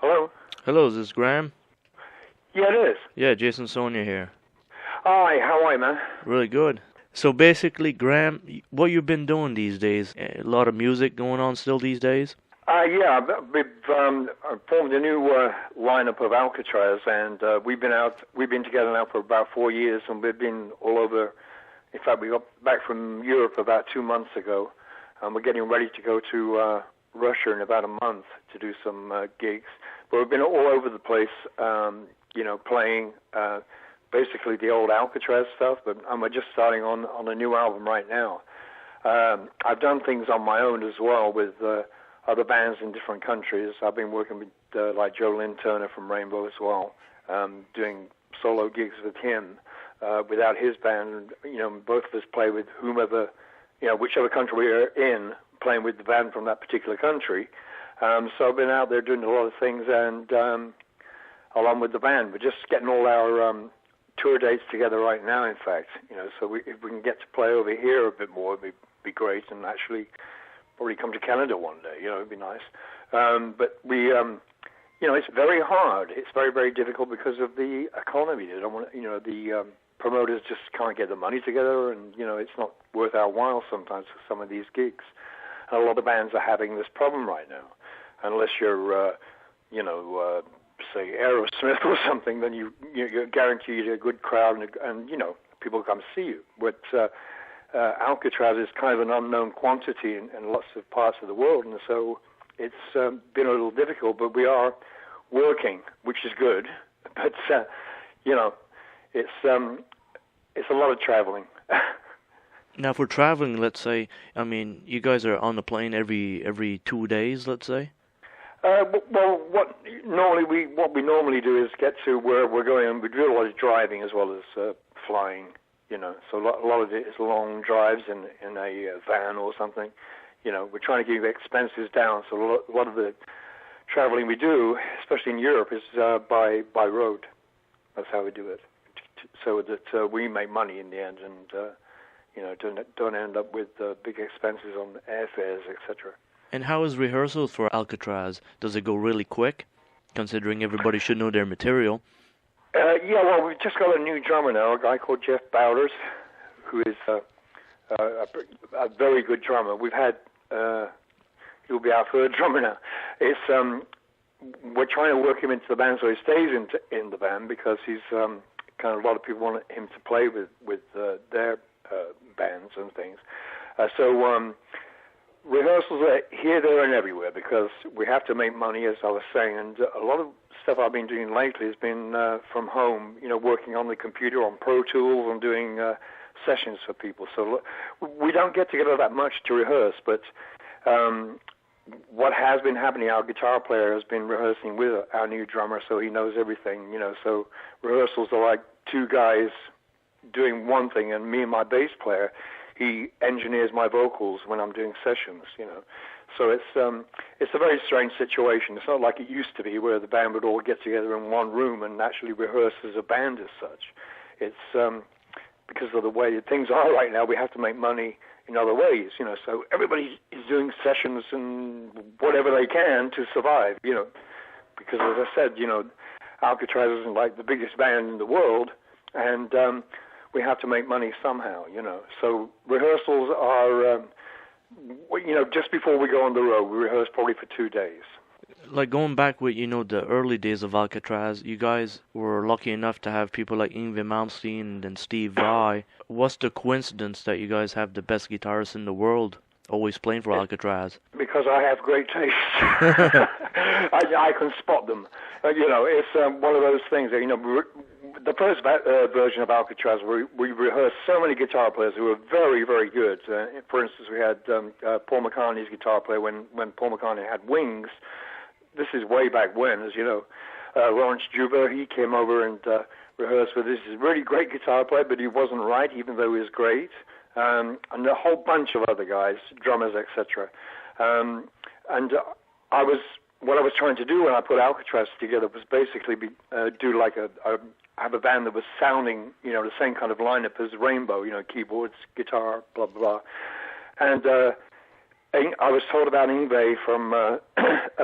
Hello? Hello, is this Graham? Yeah, it is. Yeah, Jason Saulnier here. Hi, how are you, man? Really good. So basically, Graham, what you've been doing these days? A lot of music going on still these days? Yeah, we've formed a new lineup of Alcatrazz, and we've been together now for about 4 years, and we've been all over. In fact, we got back from Europe about 2 months ago, and we're getting ready to go to Russia in about a month to do some gigs. But we've been all over the place, playing basically the old Alcatrazz stuff, but we're just starting on a new album right now. I've done things on my own as well with other bands in different countries. I've been working with like Joe Lynn Turner from Rainbow as well, doing solo gigs with him without his band. Both of us play with whomever, whichever country we're in, playing with the band from that particular country. So I've been out there doing a lot of things, and along with the band, we're just getting all our tour dates together right now. In fact, so if we can get to play over here a bit more, it'd be great, and actually probably come to Canada one day. It'd be nice. But we, it's very hard. It's very, very difficult because of the economy. They don't want, the promoters just can't get the money together, and it's not worth our while sometimes for some of these gigs. And a lot of bands are having this problem right now. Unless you're, say Aerosmith or something, then you're guaranteed a good crowd and people come see you. But Alcatrazz is kind of an unknown quantity in lots of parts of the world, and so it's been a little difficult. But we are working, which is good. But it's a lot of traveling. Now, for traveling, let's say, you guys are on the plane every 2 days, let's say. Well, what we normally do is get to where we're going, and we do a lot of driving as well as flying. So a lot of it is long drives in a van or something. We're trying to keep expenses down. So a lot of the traveling we do, especially in Europe, is by road. That's how we do it, so that we make money in the end, and don't end up with big expenses on airfares, etc. And how is rehearsals for Alcatrazz? Does it go really quick, considering everybody should know their material? Well, we've just got a new drummer now, a guy called Jeff Bowders, who is a very good drummer. We've had, he'll be our third drummer now. We're trying to work him into the band so he stays in the band, because he's kind of, a lot of people want him to play with their bands and things. Rehearsals are here, there, and everywhere, because we have to make money, as I was saying, and a lot of stuff I've been doing lately has been from home, working on the computer, on Pro Tools, and doing sessions for people. So we don't get together that much to rehearse, but what has been happening, our guitar player has been rehearsing with our new drummer, so he knows everything, so rehearsals are like two guys doing one thing, and me and my bass player, he engineers my vocals when I'm doing sessions, So it's a very strange situation. It's not like it used to be, where the band would all get together in one room and actually rehearse as a band as such. It's because of the way things are right now, we have to make money in other ways, So everybody is doing sessions and whatever they can to survive, Because as I said, Alcatrazz isn't like the biggest band in the world, and we have to make money somehow, So rehearsals are, just before we go on the road, we rehearse probably for 2 days. Like going back with, the early days of Alcatrazz, you guys were lucky enough to have people like Yngwie Malmsteen and Steve Vai. What's the coincidence that you guys have the best guitarists in the world always playing for Alcatrazz? Because I have great taste. I can spot them. It's one of those things that, the first version of Alcatrazz, we rehearsed so many guitar players who were very, very good. For instance, we had Paul McCartney's guitar player when Paul McCartney had Wings. This is way back when, as you know. Lawrence Juba, he came over and rehearsed with this really great guitar player, but he wasn't right, even though he was great. And a whole bunch of other guys, drummers, etc. What I was trying to do when I put Alcatrazz together was basically do like have a band that was sounding, the same kind of lineup as Rainbow, keyboards, guitar, blah, blah, blah. And I was told about Yngwie from a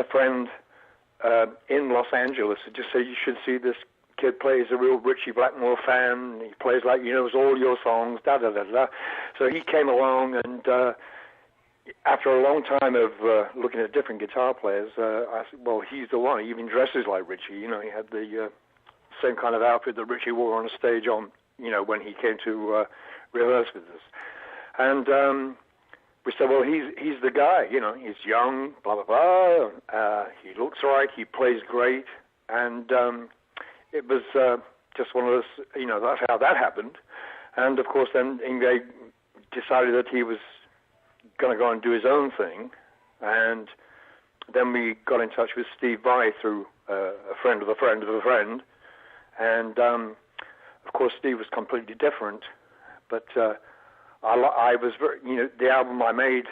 friend in Los Angeles. It just said, you should see this kid play. He's a real Ritchie Blackmore fan. He plays like he knows all your songs, da-da-da-da. So he came along, and after a long time of looking at different guitar players, I said, well, he's the one. He even dresses like Ritchie. You know, he had the same kind of outfit that Ritchie wore on stage when he came to rehearse with us. And we said, well, he's the guy. You know, he's young, blah, blah, blah. He looks right. He plays great. And it was just one of those, you know, that's how that happened. And, of course, then Yngwie decided that he was going to go and do his own thing. And then we got in touch with Steve Vai through a friend of a friend of a friend. And, of course, Steve was completely different. But I was very, you know, the album I made,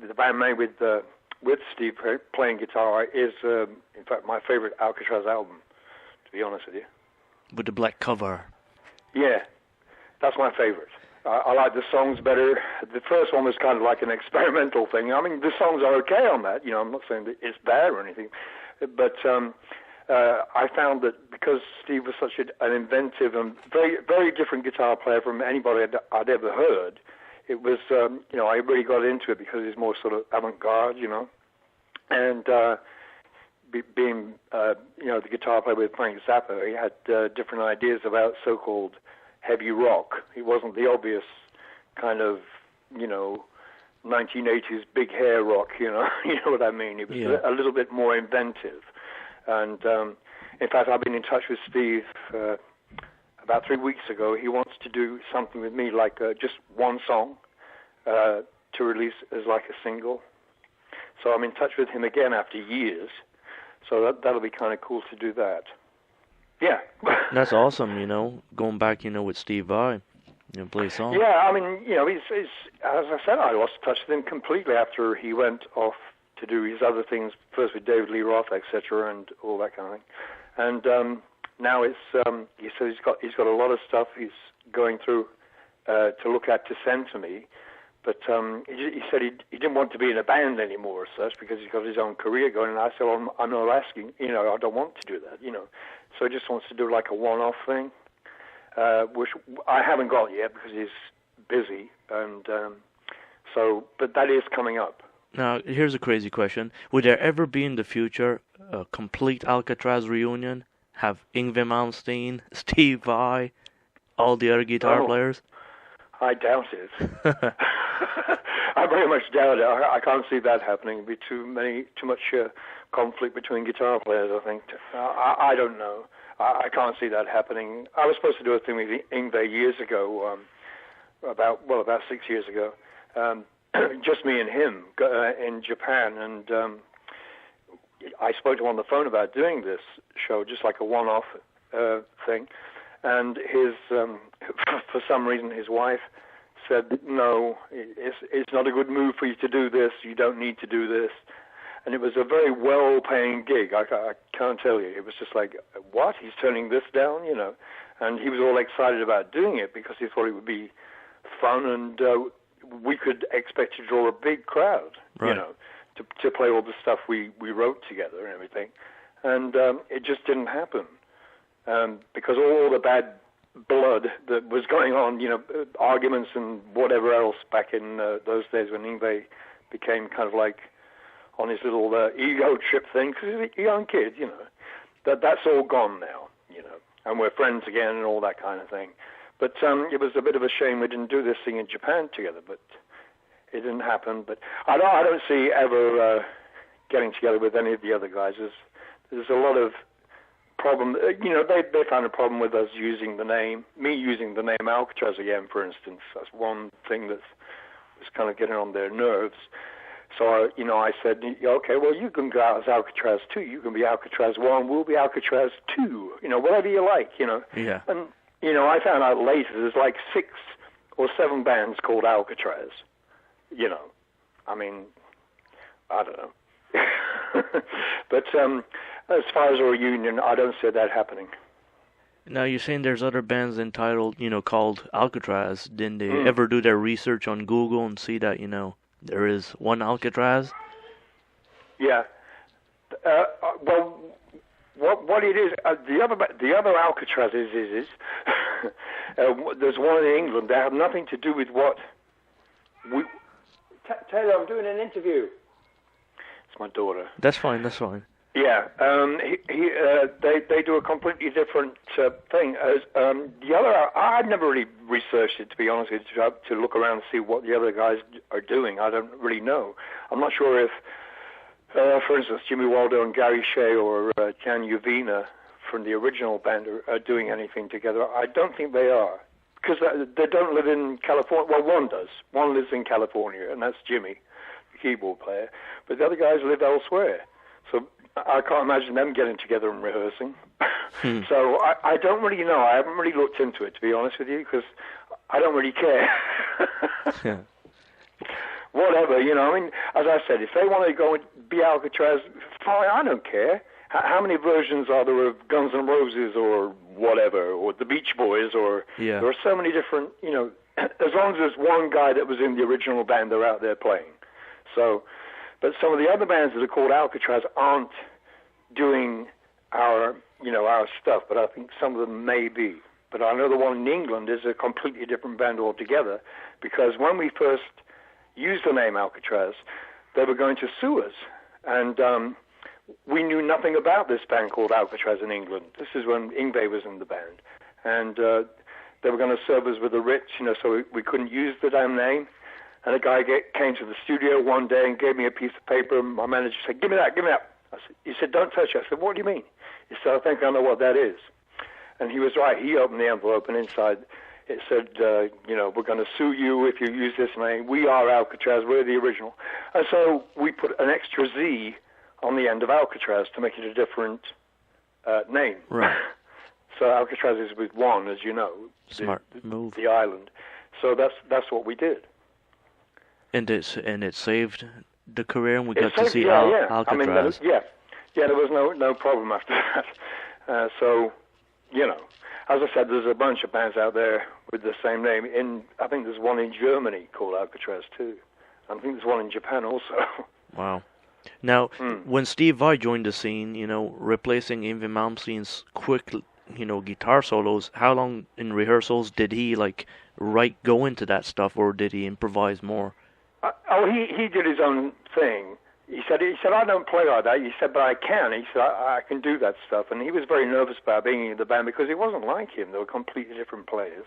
the band made with Steve playing guitar is, in fact, my favorite Alcatrazz album, to be honest with you. With the black cover. Yeah, that's my favorite. I like the songs better. The first one was kind of like an experimental thing. I mean, the songs are okay on that. You know, I'm not saying that it's bad or anything. But I found that because Steve was such an inventive and very, very different guitar player from anybody I'd ever heard, it was, you know, I really got into it because he's more sort of avant-garde, you know. And being, you know, the guitar player with Frank Zappa, he had different ideas about so-called heavy rock. He wasn't the obvious kind of, you know, 1980s big hair rock, you know. You know what I mean? He was a little bit more inventive. And, in fact, I've been in touch with Steve about 3 weeks ago. He wants to do something with me, like just one song to release as like a single. So I'm in touch with him again after years. So that'll be kind of cool to do that. Yeah. That's awesome, you know, going back, you know, with Steve Vai, you know, play songs. Yeah, I mean, you know, he's as I said, I lost touch with him completely after he went off to do his other things, first with David Lee Roth, etc., and all that kind of thing. And now it's, he said he's got a lot of stuff he's going through to look at to send to me. But he said he didn't want to be in a band anymore as such because he's got his own career going. And I said, well, I'm not asking, you know, I don't want to do that, you know. So he just wants to do like a one-off thing, which I haven't got yet because he's busy. And but that is coming up. Now, here's a crazy question. Would there ever be in the future a complete Alcatrazz reunion? Have Yngwie Malmsteen, Steve Vai, all the other guitar players? I doubt it. I very much doubt it. I can't see that happening. It'd be too much conflict between guitar players, I think. I don't know. I can't see that happening. I was supposed to do a thing with Yngwie years ago, about 6 years ago. Just me and him in Japan, and I spoke to him on the phone about doing this show, just like a one-off thing. And his, for some reason, his wife said, "No, it's not a good move for you to do this. You don't need to do this." And it was a very well-paying gig. I can't tell you. It was just like, what? He's turning this down, you know? And he was all excited about doing it because he thought it would be fun and we could expect to draw a big crowd, right, you know, to play all the stuff we wrote together and everything. And it just didn't happen because all the bad blood that was going on, you know, arguments and whatever else back in those days when Yngwie became kind of like on his little ego trip thing, because he's a young kid, you know, that's all gone now, you know, and we're friends again and all that kind of thing. But it was a bit of a shame we didn't do this thing in Japan together, but it didn't happen. But I don't see ever getting together with any of the other guys. There's a lot of problem. You know, they found a problem with us using the name, me using the name Alcatrazz again, for instance. That's one thing that was kind of getting on their nerves. So, you know, I said, okay, well, you can go out as Alcatrazz 2. You can be Alcatrazz 1. We'll be Alcatrazz 2. You know, whatever you like, you know. Yeah. And you know, I found out later there's like 6 or 7 bands called Alcatrazz. You know, I mean, I don't know. But as far as a reunion, I don't see that happening. Now, you're saying there's other bands entitled, you know, called Alcatrazz. Didn't they ever do their research on Google and see that, you know, there is one Alcatrazz? Yeah. Well, what it is, the other Alcatrazz is there's one in England. They have nothing to do with what we. Taylor, I'm doing an interview. It's my daughter. That's fine. That's fine. Yeah, they do a completely different thing. As the other, I've never really researched it, to be honest with you, to look around and see what the other guys are doing. I don't really know. I'm not sure if, for instance, Jimmy Waldo and Gary Shea or Jan Uvina from the original band are doing anything together. I don't think they are, because they don't live in California. Well, one does. One lives in California, and that's Jimmy, the keyboard player. But the other guys live elsewhere. So I can't imagine them getting together and rehearsing. So I don't really know. I haven't really looked into it, to be honest with you, because I don't really care. Yeah. Whatever, you know. I mean, as I said, if they want to go and be Alcatrazz, fine, I don't care. How many versions are there of Guns N' Roses or whatever, or the Beach Boys, or there are so many different, you know, as long as there's one guy that was in the original band, they're out there playing. So, but some of the other bands that are called Alcatrazz aren't doing our stuff, but I think some of them may be. But I know the one in England is a completely different band altogether, because when we first used the name Alcatrazz, they were going to sue us, and we knew nothing about this band called Alcatrazz in England. This is when Yngwie was in the band, and they were going to serve us with a writ, you know, so we couldn't use the damn name. And a guy came to the studio one day and gave me a piece of paper, and my manager said, give me that. He said, don't touch it. I said, what do you mean? He said, I think I know what that is. And he was right. He opened the envelope, and inside it said, we're going to sue you if you use this name. We are Alcatrazz. We're the original. And so we put an extra Z on the end of Alcatrazz to make it a different name. Right. So Alcatrazz is with one, as you know. Smart move. The island. So that's what we did. And it saved the career, and we got saved, to see Alcatrazz. I mean, there was no problem after that. So, you know, as I said, there's a bunch of bands out there with the same name. I think there's one in Germany called Alcatrazz too. I think there's one in Japan also. Wow. Now, when Steve Vai joined the scene, you know, replacing Yngwie Malmsteen's quick, you know, guitar solos, how long in rehearsals did he go into that stuff, or did he improvise more? He did his own thing. He said, I don't play like that. He said, but I can. He said, I can do that stuff. And he was very nervous about being in the band because it wasn't like him. They were completely different players.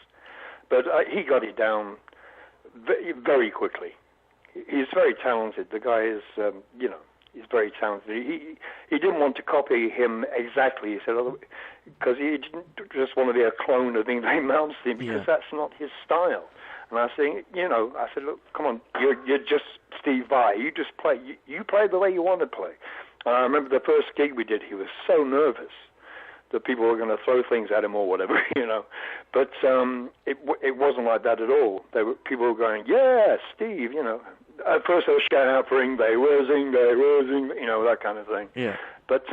But he got it down very quickly. He's very talented. The guy is, he's very talented. He didn't want to copy him exactly. He said, because he didn't just want to be a clone of Yngwie Malmsteen, because that's not his style. And I was saying, I said, look, come on, you're just Steve Vai. You just play. You play the way you want to play. And I remember the first gig we did, he was so nervous that people were going to throw things at him or whatever, But it wasn't like that at all. People were going, yeah, Steve, At first they were shouting out for Yngwie, where's Yngwie, that kind of thing. Yeah. But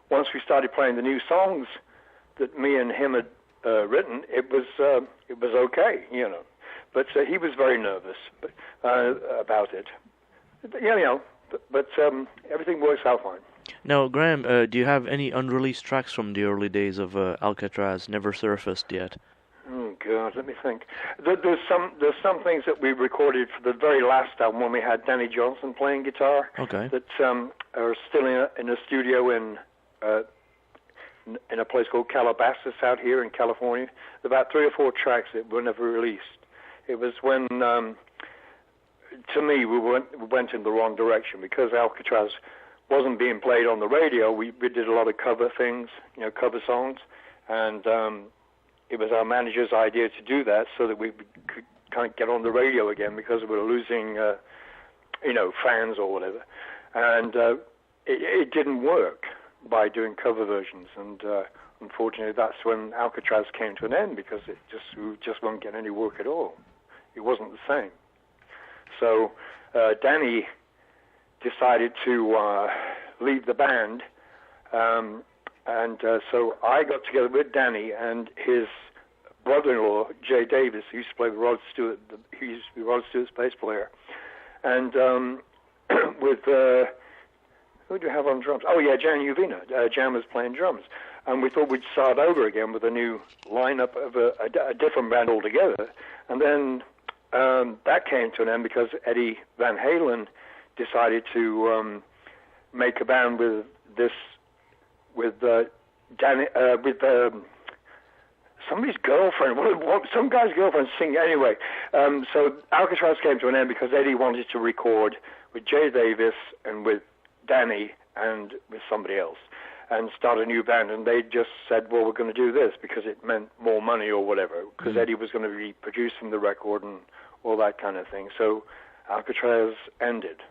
once we started playing the new songs that me and him had written, it was okay, But he was very nervous about it. But everything works out fine. Now, Graham, do you have any unreleased tracks from the early days of Alcatrazz, never surfaced yet? Oh God, let me think. There's some things that we recorded for the very last album when we had Danny Johnson playing guitar. Okay. That are still in a studio in a place called Calabasas out here in California. About 3 or 4 tracks that were never released. It was when, to me, we went in the wrong direction because Alcatrazz wasn't being played on the radio. We did a lot of cover things, cover songs, and it was our manager's idea to do that so that we could kind of get on the radio again because we were losing, fans or whatever. And it didn't work by doing cover versions. And unfortunately, that's when Alcatrazz came to an end because we just won't get any work at all. It wasn't the same. So Danny decided to leave the band, and so I got together with Danny and his brother-in-law, Jay Davis, who used to play with Rod Stewart. He used to be Rod Stewart's bass player. And with Who do you have on drums? Oh, yeah, Jan Uvina. Jan was playing drums. And we thought we'd start over again with a new lineup of a different band altogether. And then that came to an end because Eddie Van Halen decided to make a band with somebody's girlfriend, some guy's girlfriend singing. Anyway, so Alcatrazz came to an end because Eddie wanted to record with Jay Davis and with Danny and with somebody else and start a new band. And they just said, well, we're going to do this because it meant more money or whatever, because Eddie was going to be producing the record and all that kind of thing. So Alcatrazz ended.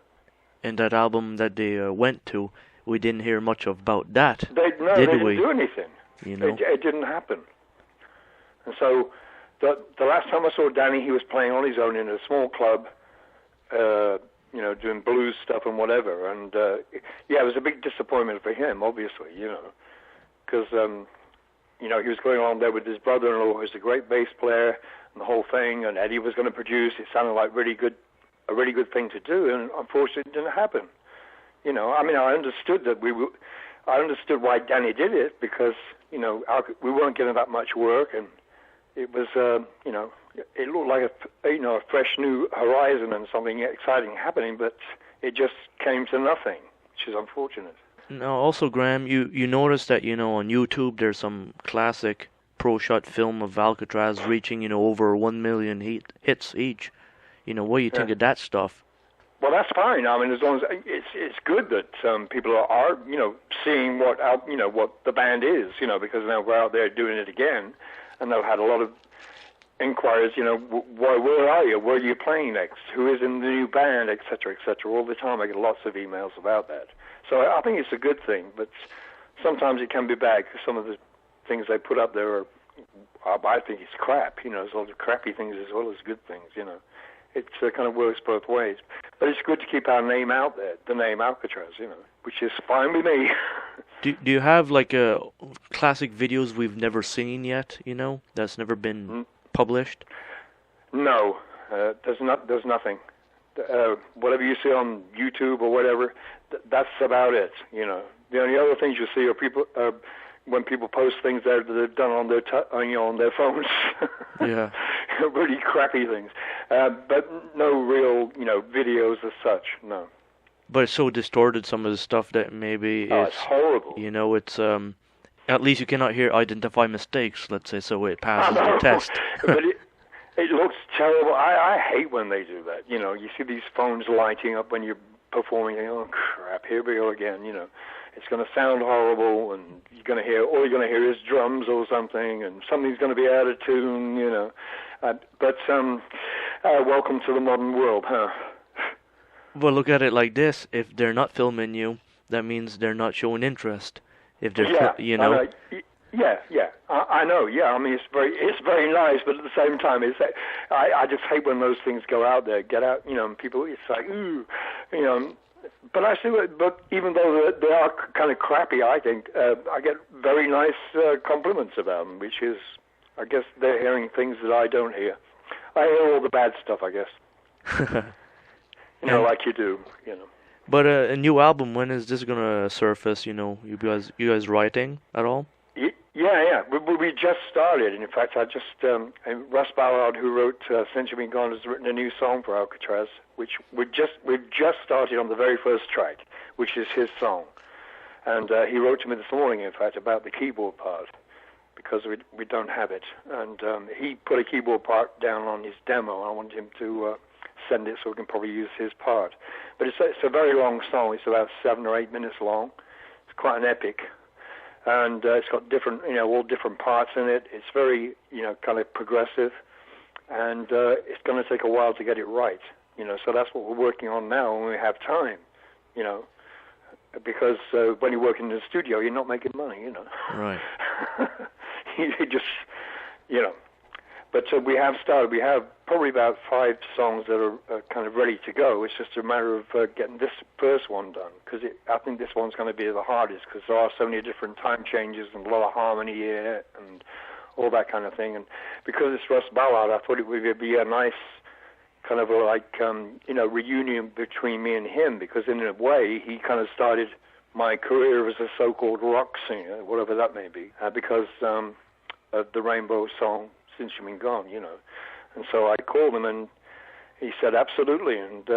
And that album that they went to, we didn't hear much about that. They didn't do anything. You know? It didn't happen. And so the last time I saw Danny, he was playing on his own in a small club, doing blues stuff and whatever. And, it was a big disappointment for him, obviously, because, he was going on there with his brother-in-law, who's a great bass player, and the whole thing, and Eddie was going to produce. It sounded like a really good thing to do, and unfortunately it didn't happen. I understood that I understood why Danny did it, because, we weren't getting that much work, and it was, it looked like a fresh new horizon and something exciting happening, but it just came to nothing, which is unfortunate. Now, also, Graham, you noticed that, on YouTube there's some classic pro-shot film of Alcatrazz reaching, over 1 million hits each. What do you think of that stuff? Well, that's fine. I mean, as long as it's good that people are seeing what the band is, because now we're out there doing it again, and they've had a lot of inquiries. Where are you? Where are you playing next? Who is in the new band, etc., etc. All the time, I get lots of emails about that. So I think it's a good thing, but sometimes it can be bad because some of the things they put up there I think it's crap. There's a lot of crappy things as well as good things. It kind of works both ways. But it's good to keep our name out there, the name Alcatrazz, which is fine with me. Do you have classic videos we've never seen yet, that's never been published? No, there's nothing. Whatever you see on YouTube or whatever, that's about it, The only other things you see are people when people post things that they've done on their phones. Yeah. Really crappy things. But no real, videos as such, no. But it's so distorted, some of the stuff, that maybe it's horrible. It's at least you cannot identify mistakes, let's say, so it passes the test. But it looks terrible. I hate when they do that. You see these phones lighting up when you're performing, oh crap, here we go again, It's going to sound horrible, and all you're going to hear is drums or something, and something's going to be out of tune, But welcome to the modern world, huh? Well, look at it like this: if they're not filming you, that means they're not showing interest. If they're, I know. Yeah, I mean, it's very nice, but at the same time, I just hate when those things go out there, get out, and people. It's like, ooh, But I see, but even though they are kind of crappy, I think I get very nice compliments about them, which is, I guess they're hearing things that I don't hear. I hear all the bad stuff, I guess. Like you do, But a new album, when is this gonna surface? You guys writing at all? Yeah. We just started. In fact, Russ Ballard, who wrote Since You've Been Gone, has written a new song for Alcatrazz, which we've just started on the very first track, which is his song. And he wrote to me this morning, in fact, about the keyboard part, because we don't have it. And he put a keyboard part down on his demo. I wanted him to send it so we can probably use his part. But it's a very long song. It's about 7 or 8 minutes long. It's quite an epic. And it's got different, all different parts in it. It's very, kind of progressive. And it's going to take a while to get it right, So that's what we're working on now when we have time, Because when you're working in the studio, you're not making money, Right. You just, But we have started. We have probably about 5 songs that are kind of ready to go. It's just a matter of getting this first one done, because I think this one's going to be the hardest, because there are so many different time changes and a lot of harmony here and all that kind of thing. And because it's Russ Ballard, I thought it would be a nice kind of reunion between me and him, because in a way he kind of started my career as a so-called rock singer, whatever that may be, because of the Rainbow song, Since You've Been Gone, you know. And so I called him, and he said, absolutely. And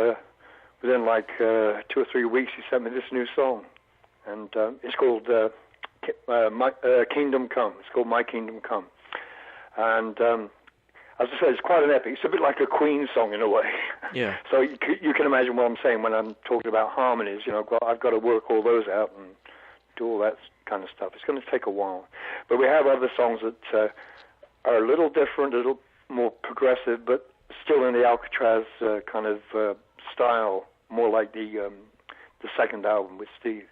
within like 2 or 3 weeks, he sent me this new song. And it's called Kingdom Come. It's called My Kingdom Come. And as I said, it's quite an epic. It's a bit like a Queen song in a way. Yeah. So you can imagine what I'm saying when I'm talking about harmonies. You know, I've got to work all those out and do all that kind of stuff. It's going to take a while. But we have other songs that are a little different, a little more progressive, but still in the Alcatrazz kind of style, more like the second album with Steve.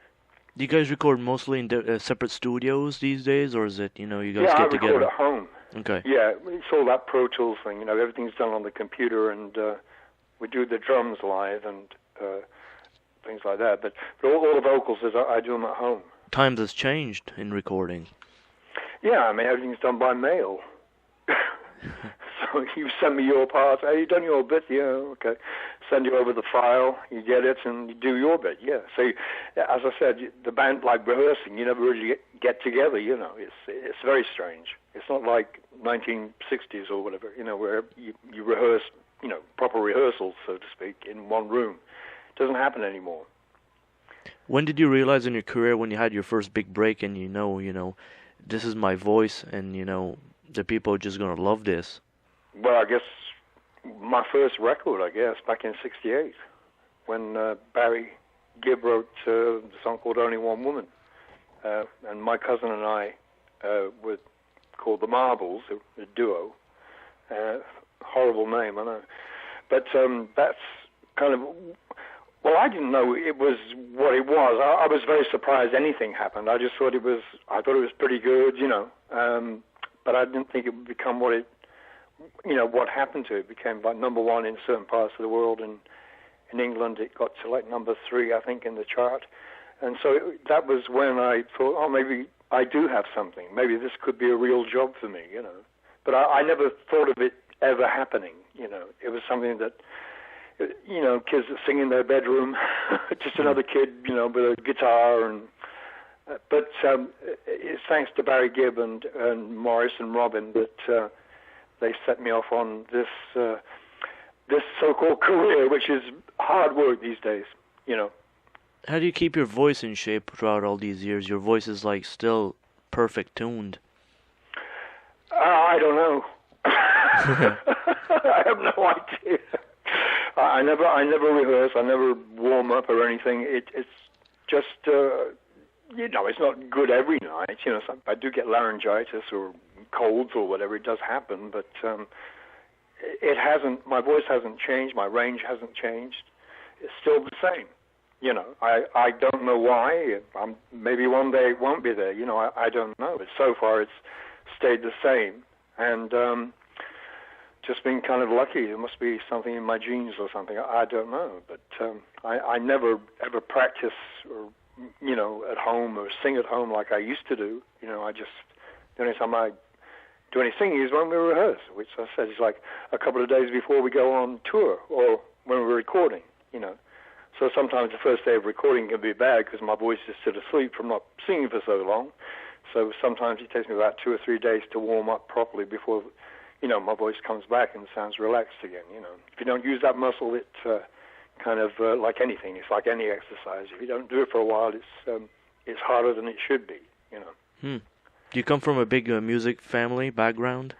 Do you guys record mostly in separate studios these days, or is it, you know, you guys get together? Yeah, I record at home. Okay. Yeah, it's all that Pro Tools thing. You know, everything's done on the computer, and we do the drums live and things like that. But all the vocals, I do them at home. Times has changed in recording. Yeah, I mean, everything's done by mail. So you send me your part. Hey, you done your bit? Yeah, okay. Send you over the file. You get it, and you do your bit. Yeah. So, as I said, the band, like rehearsing, you never really get together. You know, it's very strange. It's not like 1960s or whatever. You know, where you rehearse, you know, proper rehearsals, so to speak, in one room. It doesn't happen anymore. When did you realize in your career, when you had your first big break, and you know, this is my voice, and you know, the people are just gonna love this? Well, I guess my first record, back in '68, when Barry Gibb wrote the song called Only One Woman. And my cousin and I were called the Marbles, a duo. Horrible name, I know. But that's kind of... Well, I didn't know it was what it was. I was very surprised anything happened. I just thought it was pretty good, you know. But I didn't think it would become what it... You know, what happened to it. It became like number one in certain parts of the world, and in England it got to like number 3, I think, in the chart. And so that was when I thought, oh, maybe I do have something. Maybe this could be a real job for me, you know. But I never thought of it ever happening, you know. It was something that, you know, kids that sing in their bedroom, just another kid, you know, with a guitar. And but it's thanks to Barry Gibb and Morris and Robin that they set me off on this so-called career, which is hard work these days, you know. How do you keep your voice in shape throughout all these years? Your voice is like still perfect tuned. I don't know. I have no idea. I never rehearse. I never warm up or anything. It's just you know, it's not good every night. You know, I do get laryngitis or colds or whatever. It does happen, but it hasn't. My voice hasn't changed. My range hasn't changed. It's still the same. You know, I don't know why. Maybe one day it won't be there. You know, I don't know. But so far it's stayed the same. And just been kind of lucky. There must be something in my genes or something. I don't know. But I never ever practice or, you know, at home or sing at home like I used to do. You know, the only time I do any singing is when we rehearse, which I said is like a couple of days before we go on tour or when we're recording, you know. So sometimes the first day of recording can be bad because my voice is still asleep from not singing for so long. So sometimes it takes me about 2 or 3 days to warm up properly before, you know, my voice comes back and sounds relaxed again, you know. If you don't use that muscle, it kind of like anything. It's like any exercise. If you don't do it for a while, it's harder than it should be, you know. Do you come from a big music family background?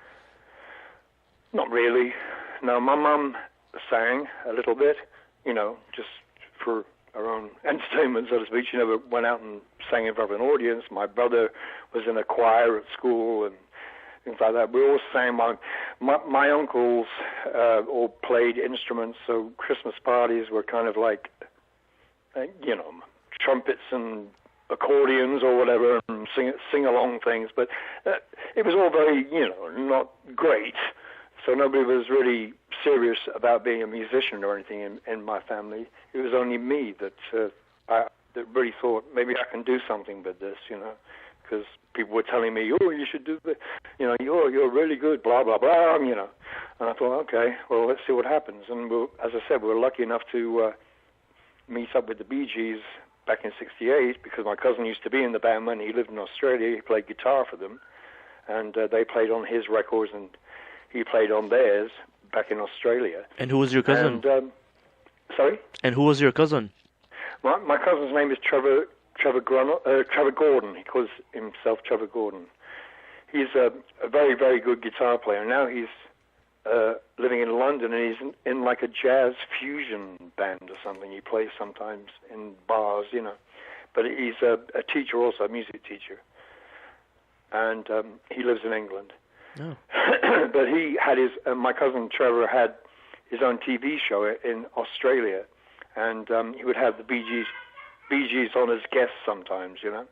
Not really. No, my mum sang a little bit, you know, just for her own entertainment, so to speak. She never went out and sang in front of an audience. My brother was in a choir at school and things like that. We all sang. My uncles all played instruments, so Christmas parties were kind of like, you know, trumpets and accordions or whatever, and sing-along things. But it was all very, you know, not great. So nobody was really serious about being a musician or anything in my family. It was only me that that really thought maybe I can do something with this, you know, because people were telling me, oh, you should do this, you know, you're really good, blah, blah, blah, you know. And I thought, okay, well, let's see what happens. And as I said, we were lucky enough to meet up with the Bee Gees back in '68 because my cousin used to be in the band when he lived in Australia. He played guitar for them, and they played on his records, and he played on theirs back in Australia. And who was your cousin? And, sorry? And who was your cousin? My cousin's name is Trevor Gordon. He calls himself Trevor Gordon. He's a very, very good guitar player. Now he's living in London, and he's in like a jazz fusion band or something. He plays sometimes in bars, you know. But he's a teacher also, a music teacher. And he lives in England. Oh. But he had my cousin Trevor had his own TV show in Australia, and he would have the Bee Gees on as guests sometimes, you know.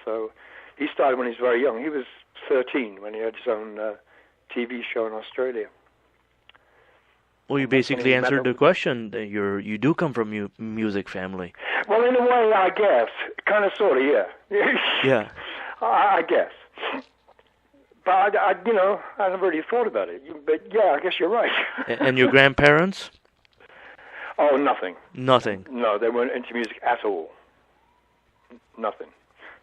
So he started when he was very young. He was 13 when he had his own TV show in Australia. Well, you basically answered the question. You do come from a music family. Well, in a way, I guess. Kind of, sort of, yeah. Yeah. I guess. But, I never really thought about it. But, yeah, I guess you're right. And your grandparents? Oh, nothing. Nothing? No, they weren't into music at all. Nothing.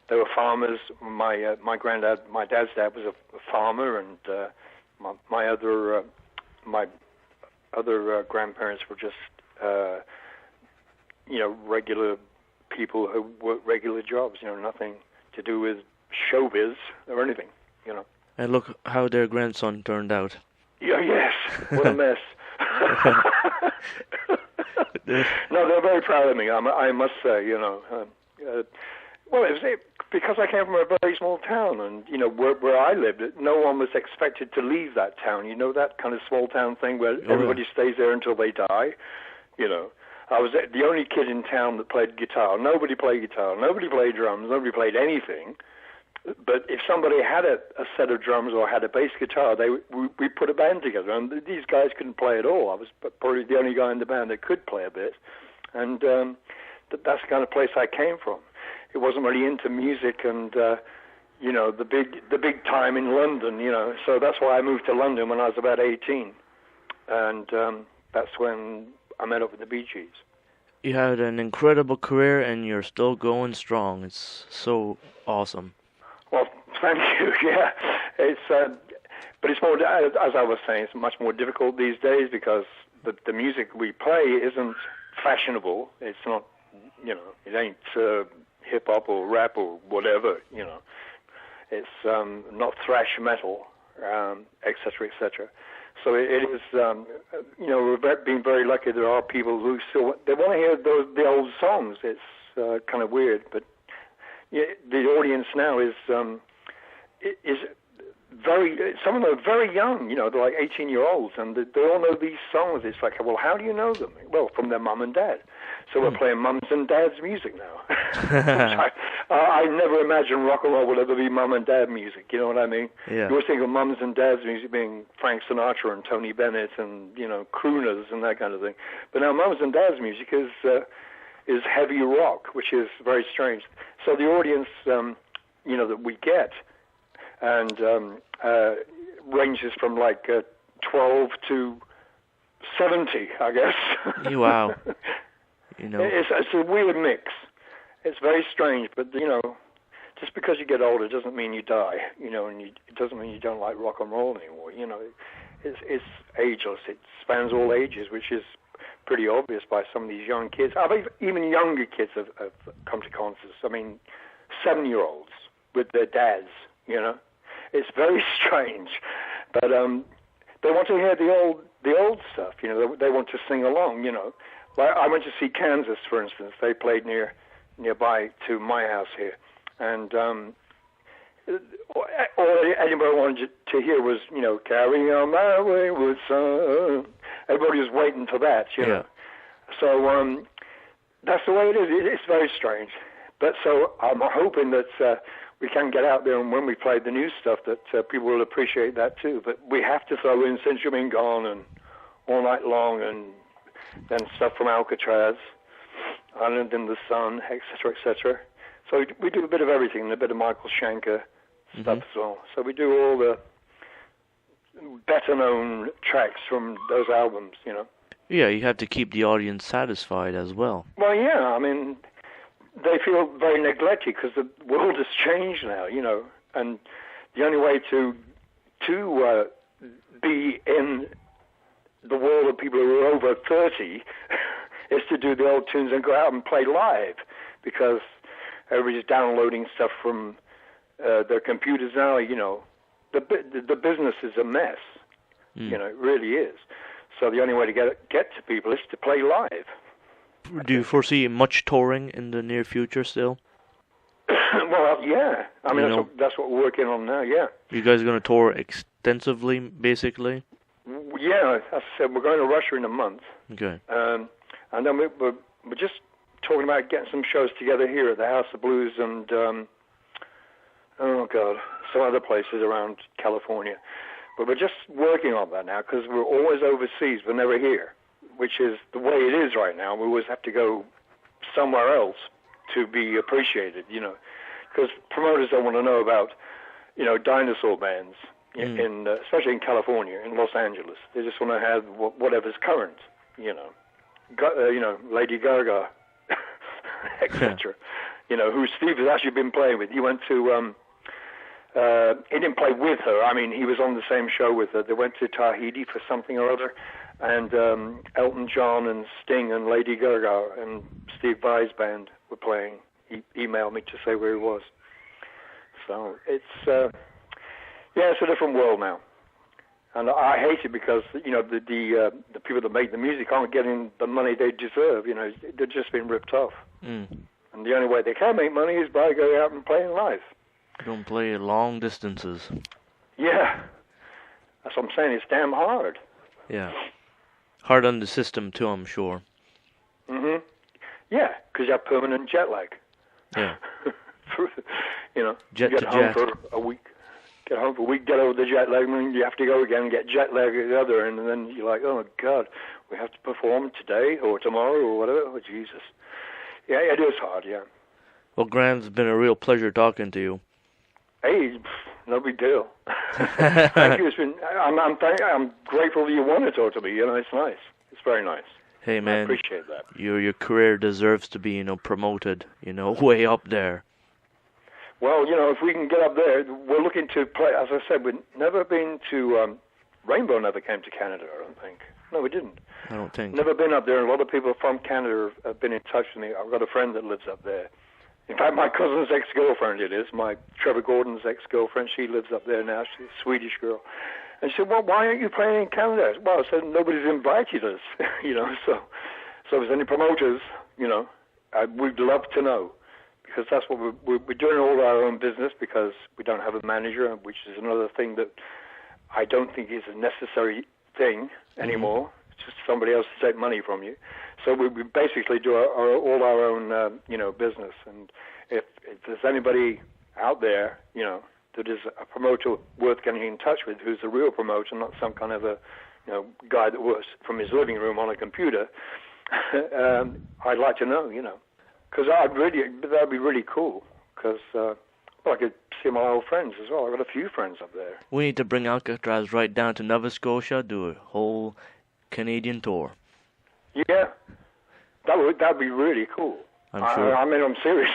They were farmers. My dad's dad was a farmer, and my other grandparents were just, regular people who worked regular jobs. Nothing to do with showbiz or anything. And look how their grandson turned out. Yeah, yes. What a mess. No, they're very proud of me. I must say, well, it was because I came from a very small town, and where I lived, no one was expected to leave that town. That kind of small town thing where everybody stays there until they die. I was the only kid in town that played guitar. Nobody played guitar. Nobody played drums. Nobody played anything. But if somebody had a set of drums or had a bass guitar, we put a band together. And these guys couldn't play at all. I was probably the only guy in the band that could play a bit. And that's the kind of place I came from. It wasn't really into music and, the big time in London, So that's why I moved to London when I was about 18. And that's when I met up with the Bee Gees. You had an incredible career, and you're still going strong. It's so awesome. Well, thank you. Yeah, but it's more, as I was saying, it's much more difficult these days because the music we play isn't fashionable. It's not, it ain't hip hop or rap or whatever. It's not thrash metal, etc., etc. So it is, we've been very lucky. There are people who still they want to hear the old songs. It's kind of weird, but. Yeah, the audience now is very. Some of them are very young. They're like 18-year-olds, and they all know these songs. It's like, well, how do you know them? Well, from their mum and dad. So we're playing mums and dad's music now. I never imagined rock and roll would ever be mum and dad music. You know what I mean? Yeah. You always think of mums and dad's music being Frank Sinatra and Tony Bennett and crooners and that kind of thing. But now mums and dad's music is heavy rock, which is very strange. So the audience, that we get, and ranges from like 12 to 70, I guess. Wow. It's a weird mix. It's very strange, but just because you get older doesn't mean you die. And it doesn't mean you don't like rock and roll anymore. It's ageless. It spans all ages, which is pretty obvious by some of these young kids. Even younger kids have come to concerts. I mean, 7-year-olds with their dads, It's very strange. But they want to hear the old stuff, They want to sing along, Like I went to see Kansas, for instance. They played nearby to my house here. And all anybody wanted to hear was, Carry On My Wayward Son. Everybody was waiting for that, Yeah. So that's the way it is. It's very strange. But so I'm hoping that we can get out there, and when we play the new stuff, that people will appreciate that too. But we have to throw in Since You've Been Gone and All Night Long, and then stuff from Alcatrazz, Island in the Sun, etc., etc. So we do a bit of everything, a bit of Michael Schenker stuff as well. So we do all the better-known tracks from those albums, Yeah, you have to keep the audience satisfied as well. Well, yeah, I mean, they feel very neglected because the world has changed now, and the only way to be in the world of people who are over 30 is to do the old tunes and go out and play live, because everybody's downloading stuff from their computers now. The business is a mess. It really is. So the only way to get to people is to play live. Do you foresee much touring in the near future still? Well, yeah. I mean, that's what we're working on now, yeah. You guys going to tour extensively, basically? Yeah, as I said, we're going to Russia in a month. Okay. And then we're just talking about getting some shows together here at the House of Blues and, some other places around California. But we're just working on that now because we're always overseas. We're never here, which is the way it is right now. We always have to go somewhere else to be appreciated, because promoters don't want to know about, dinosaur bands, especially in California, in Los Angeles. They just want to have whatever's current, Lady Gaga, etc. Who Steve has actually been playing with. He went to, he didn't play with her. I mean, he was on the same show with her. They went to Tahiti for something or other, and Elton John and Sting and Lady Gaga and Steve Vai's band were playing. He emailed me to say where he was. So it's it's a different world now, and I hate it because the people that make the music aren't getting the money they deserve. They're just being ripped off, and the only way they can make money is by going out and playing live. Don't play long distances. Yeah, that's what I'm saying. It's damn hard. Yeah, hard on the system too, I'm sure. Yeah, because you have permanent jet lag. Yeah. Jet to get home jet. for a week. Get home for a week, get over the jet lag, and then you have to go again and get jet lag at the other end, and then you're like, oh, God, we have to perform today or tomorrow or whatever. Oh, Jesus. Yeah, it is hard, yeah. Well, Graham, it's been a real pleasure talking to you. Hey, no big deal. Thank you. I'm grateful that you want to talk to me. It's nice. It's very nice. Hey, man. I appreciate that. Your career deserves to be, promoted, way up there. Well, if we can get up there, we're looking to play. As I said, we've never been to Rainbow. Never came to Canada, I don't think. No, we didn't. I don't think. Never been up there. A lot of people from Canada have been in touch with me. I've got a friend that lives up there. In fact, my cousin's ex-girlfriend, it is. My Trevor Gordon's ex-girlfriend, she lives up there now. She's a Swedish girl. And she said, well, why aren't you playing in Canada? Well, I said, nobody's invited us, So if there's any promoters, we'd love to know. Because that's what we're doing all our own business because we don't have a manager, which is another thing that I don't think is a necessary thing anymore. It's just somebody else to take money from you. So we basically do all our own, business. And if there's anybody out there, that is a promoter worth getting in touch with, who's a real promoter, not some kind of a, guy that works from his living room on a computer, I'd like to know, because that'd be really cool. Because I could see my old friends as well. I've got a few friends up there. We need to bring Alcatrazz right down to Nova Scotia, do a whole Canadian tour. Yeah, that'd be really cool. I'm sure. I'm serious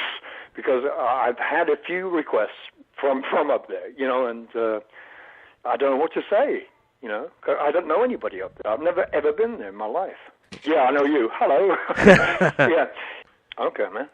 because I've had a few requests from up there, and I don't know what to say, 'cause I don't know anybody up there. I've never ever been there in my life. Yeah, I know you. Hello. Yeah. Okay, man.